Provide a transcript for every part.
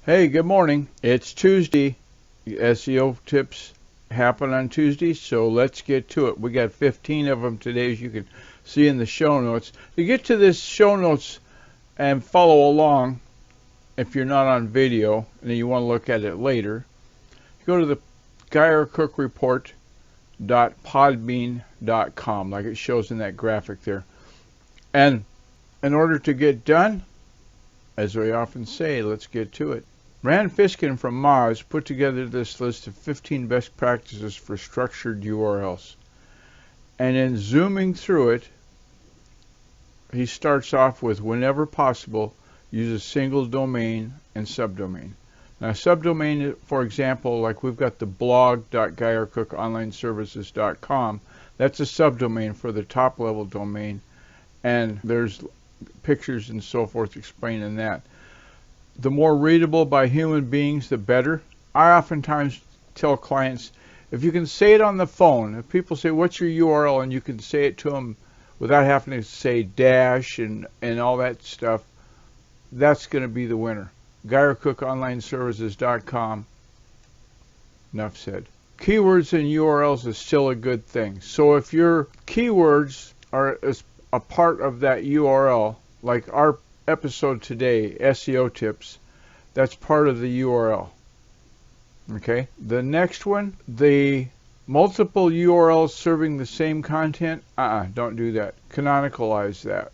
Hey, good morning. It's Tuesday. SEO tips happen on Tuesday, so let's get to it. We got 15 of them today, as you can see in the show notes. To get to this show notes and follow along, if you're not on video and you want to look at it later, go to the GuyerCookReport.podbean.com, like it shows in that graphic there. And in order to get done, as we often say, let's get to it. Rand Fiskin from Moz put together this list of 15 best practices for structured URLs. And in zooming through it, he starts off with, whenever possible, use a single domain and subdomain. Now, subdomain, for example, like we've got the blog.GuyerCookOnlineServices.com. That's a subdomain for the top level domain. And there's pictures and so forth explaining that. The more readable by human beings, the better. I oftentimes tell clients, if you can say it on the phone, if people say, what's your URL, and you can say it to them without having to say dash and all that stuff, that's going to be the winner. GuyerCookOnlineServices.com. Enough said. Keywords and URLs is still a good thing. So if your keywords are a part of that URL, like our episode today, SEO tips, that's part of the URL. Okay. The next one, the multiple URLs serving the same content. Don't do that. Canonicalize that.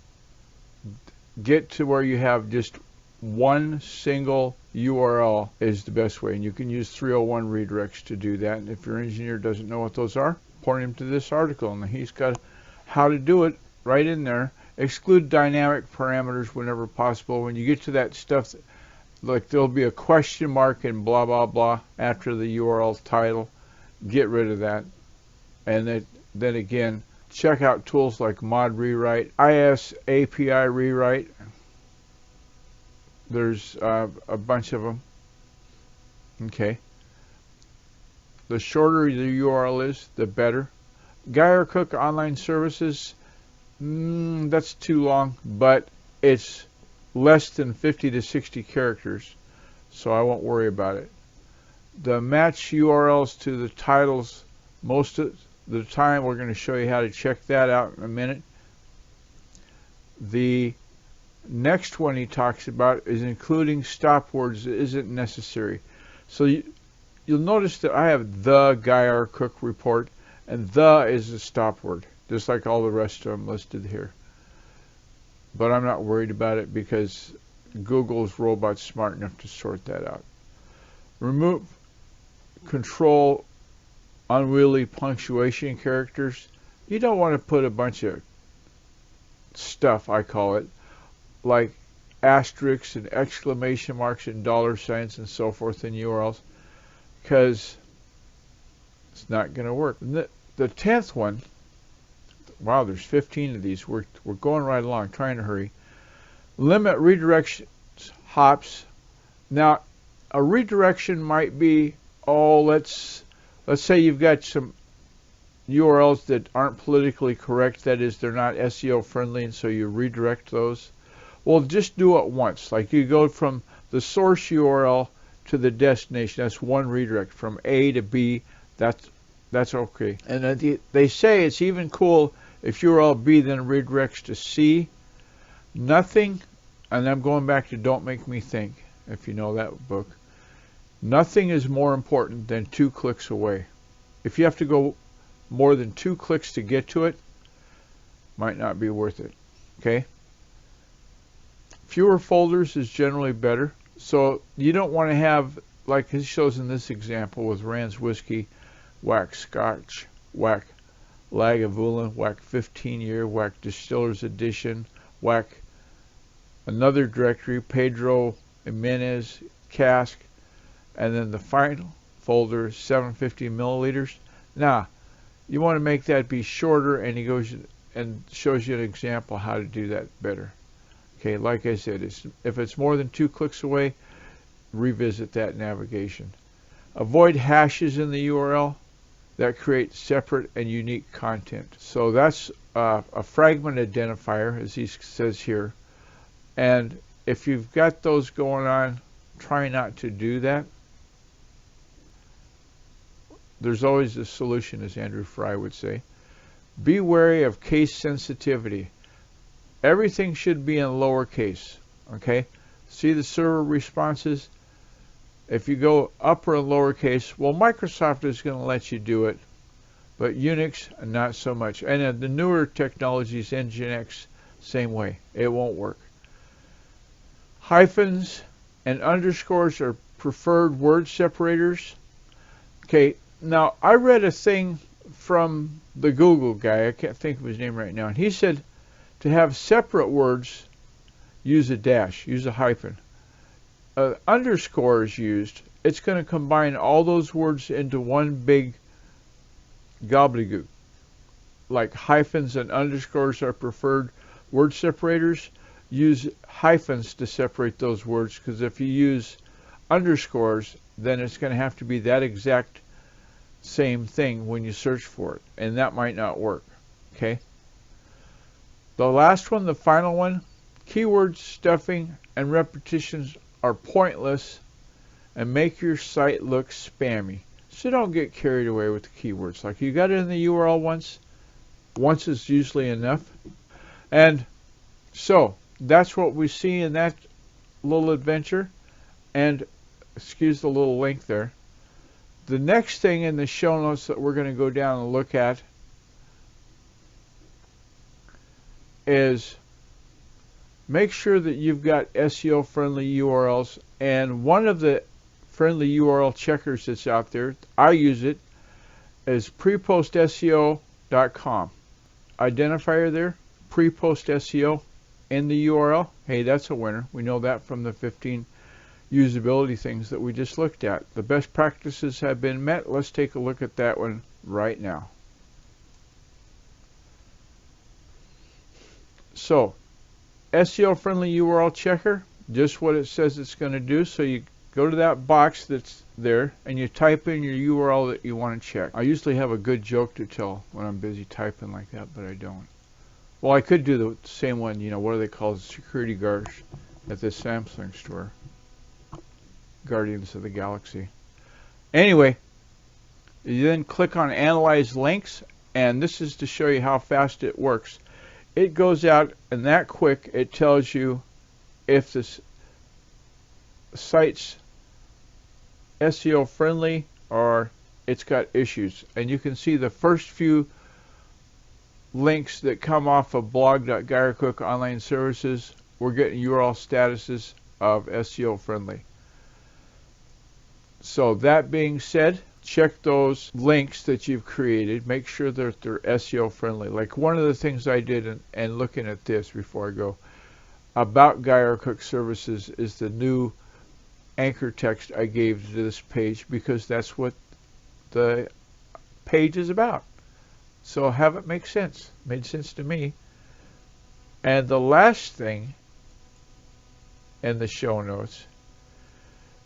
Get to where you have just one single URL is the best way, and you can use 301 redirects to do that. And if your engineer doesn't know what those are, point him to this article, and he's got how to do it right in there. Exclude dynamic parameters whenever possible. When you get to that stuff, like there'll be a question mark and blah, blah, blah after the URL title, get rid of that. And then again, check out tools like Mod Rewrite, IS API Rewrite. There's a bunch of them. Okay. The shorter the URL is, the better. GuyerCook Online Services, that's too long, but it's less than 50 to 60 characters, so I won't worry about it. The match URLs to the titles, most of the time we're going to show you how to check that out in a minute. The next one he talks about is including stop words that isn't necessary. So you'll notice that I have the GuyerCook report, and the is a stop word, just like all the rest of them listed here. But I'm not worried about it because Google's robot's smart enough to sort that out. Control unwieldy punctuation characters. You don't want to put a bunch of stuff, I call it, like asterisks and exclamation marks and dollar signs and so forth in URLs, because it's not going to work. The 10th one, wow, there's 15 of these. We're going right along, trying to hurry. Limit redirection hops. Now, a redirection might be, let's say you've got some URLs that aren't politically correct. That is, they're not SEO friendly, and so you redirect those. Well, just do it once. Like you go from the source URL to the destination. That's one redirect from A to B. That's okay. And they say it's even cool if URL B then redirects to C. Nothing, and I'm going back to Don't Make Me Think, if you know that book. Nothing is more important than 2 clicks away. If you have to go more than 2 clicks to get to it, might not be worth it. Okay? Fewer folders is generally better. So you don't want to have, like it shows in this example with Rand's Whiskey, Whack Scotch, Whack Lagavulin, Whack 15-year, Whack Distiller's Edition, Whack another directory, Pedro Jimenez, Cask, and then the final folder, 750 milliliters. Now, you want to make that be shorter, and he goes and shows you an example how to do that better. Okay, like I said, if it's more than 2 clicks away, revisit that navigation. Avoid hashes in the URL that create separate and unique content. So that's a fragment identifier, as he says here. And if you've got those going on, try not to do that. There's always a solution, as Andrew Fry would say. Be wary of case sensitivity. Everything should be in lowercase, okay? See the server responses? If you go upper and lowercase, well, Microsoft is going to let you do it, but Unix, not so much. And the newer technologies, Nginx, same way. It won't work. Hyphens and underscores are preferred word separators. Okay, now I read a thing from the Google guy, I can't think of his name right now, and he said to have separate words, use a dash, use a hyphen. Underscore is used, it's going to combine all those words into one big gobbledygook. Like hyphens and underscores are preferred word separators. Use hyphens to separate those words, because if you use underscores, then it's going to have to be that exact same thing when you search for it, and that might not work. Okay. The last one, the final one, keyword stuffing and repetitions are pointless and make your site look spammy. So don't get carried away with the keywords. Like, you got it in the URL once is usually enough. And so that's what we see in that little adventure. And excuse the little link there. The next thing in the show notes that we're going to go down and look at is make sure that you've got SEO friendly URLs. And one of the friendly URL checkers that's out there, I use it, is prepostseo.com. Identifier there, prepost SEO in the URL. Hey, that's a winner. We know that from the 15 usability things that we just looked at. The best practices have been met. Let's take a look at that one right now. So, SEO friendly URL checker, just what it says it's going to do. So you go to that box that's there and you type in your URL that you want to check. I usually have a good joke to tell when I'm busy typing like that, but I don't. Well, I could do the same one, you know, what are they called? Security guards at this Samsung store. Guardians of the Galaxy. Anyway, you then click on Analyze Links, and this is to show you how fast it works. It goes out, and that quick, it tells you if this site's SEO friendly or it's got issues. And you can see the first few links that come off of blog.GuyerCook Online Services, we're getting URL statuses of SEO friendly. So that being said, check those links that you've created. Make sure that they're SEO friendly. Like one of the things I did, and looking at this before I go, about GuyerCook Services is the new anchor text I gave to this page, because that's what the page is about. So have it make sense. Made sense to me. And the last thing in the show notes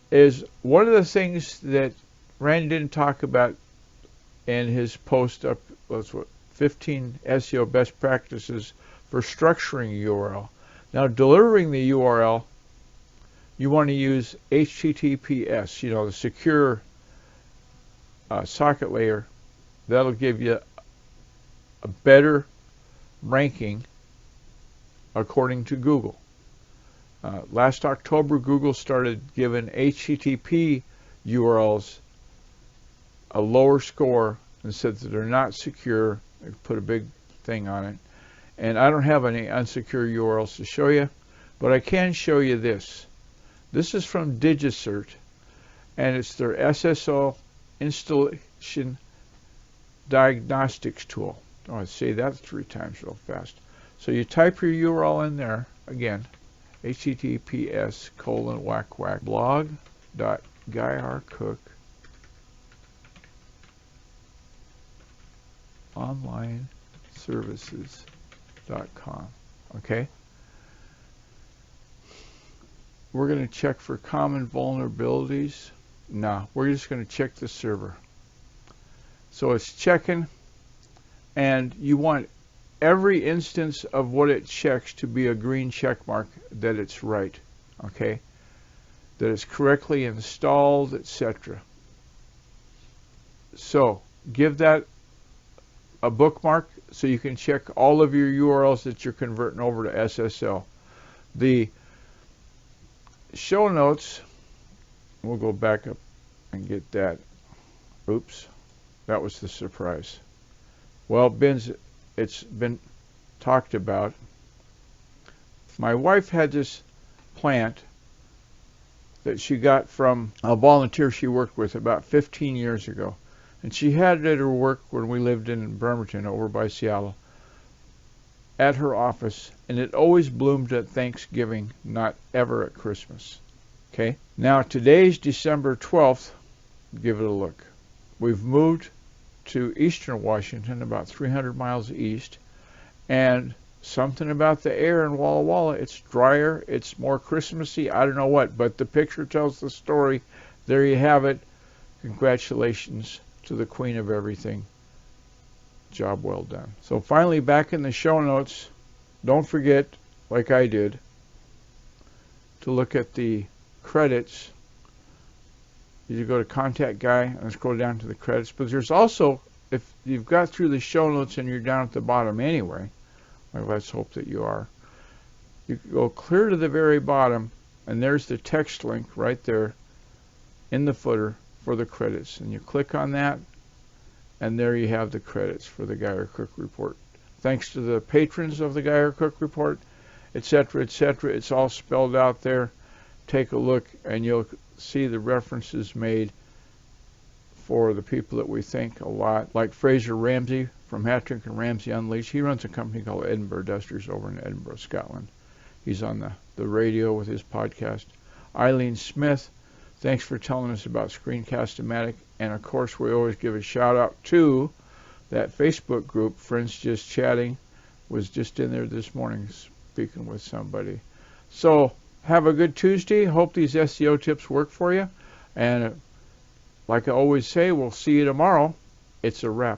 is one of the things that Randy didn't talk about in his post up, 15 SEO best practices for structuring a URL. Now, delivering the URL, you want to use HTTPS, you know, the secure socket layer. That'll give you a better ranking according to Google. Last October, Google started giving HTTP URLs a lower score and said that they're not secure. They put a big thing on it. And I don't have any unsecure URLs to show you, but I can show you this. This is from DigiCert, and it's their SSO installation diagnostics tool. Oh, I say that 3 times real fast. So you type your URL in there again, https://blog.GuyerCook.onlineservices.com. Okay? We're going to check for common vulnerabilities. No, we're just going to check the server. So it's checking, and you want every instance of what it checks to be a green check mark that it's right. Okay? that it's correctly installed, etc. So give that a bookmark so you can check all of your URLs that you're converting over to SSL. The show notes, we'll go back up and get that. Oops, that was the surprise. Well, it's been talked about. My wife had this plant that she got from a volunteer she worked with about 15 years ago. And she had it at her work when we lived in Bremerton over by Seattle, at her office, and it always bloomed at Thanksgiving, not ever at Christmas. Okay? Now today's December 12th. Give it a look. We've moved to eastern Washington, about 300 miles east, and something about the air in Walla Walla, it's drier, it's more Christmassy, I don't know what, but the picture tells the story. There you have it. Congratulations to the queen of everything. Job well done. So finally, back in the show notes, don't forget, like I did, to look at the credits. You go to Contact Guy and scroll down to the credits. But there's also, if you've got through the show notes and you're down at the bottom anyway, well, let's hope that you are, you go clear to the very bottom, and there's the text link right there in the footer for the credits, and you click on that, and there you have the credits for the Geyer Cook Report. Thanks to the patrons of the Geyer Cook Report, etc., etc. It's all spelled out there. Take a look, and you'll see the references made for the people that we thank a lot, like Fraser Ramsey from Hattrick and Ramsey Unleashed. He runs a company called Edinburgh Dusters over in Edinburgh, Scotland. He's on the radio with his podcast. Eileen Smith, thanks for telling us about Screencast-O-Matic. And of course, we always give a shout out to that Facebook group, Friends Just Chatting. Was just in there this morning speaking with somebody. So have a good Tuesday. Hope these SEO tips work for you. And like I always say, we'll see you tomorrow. It's a wrap.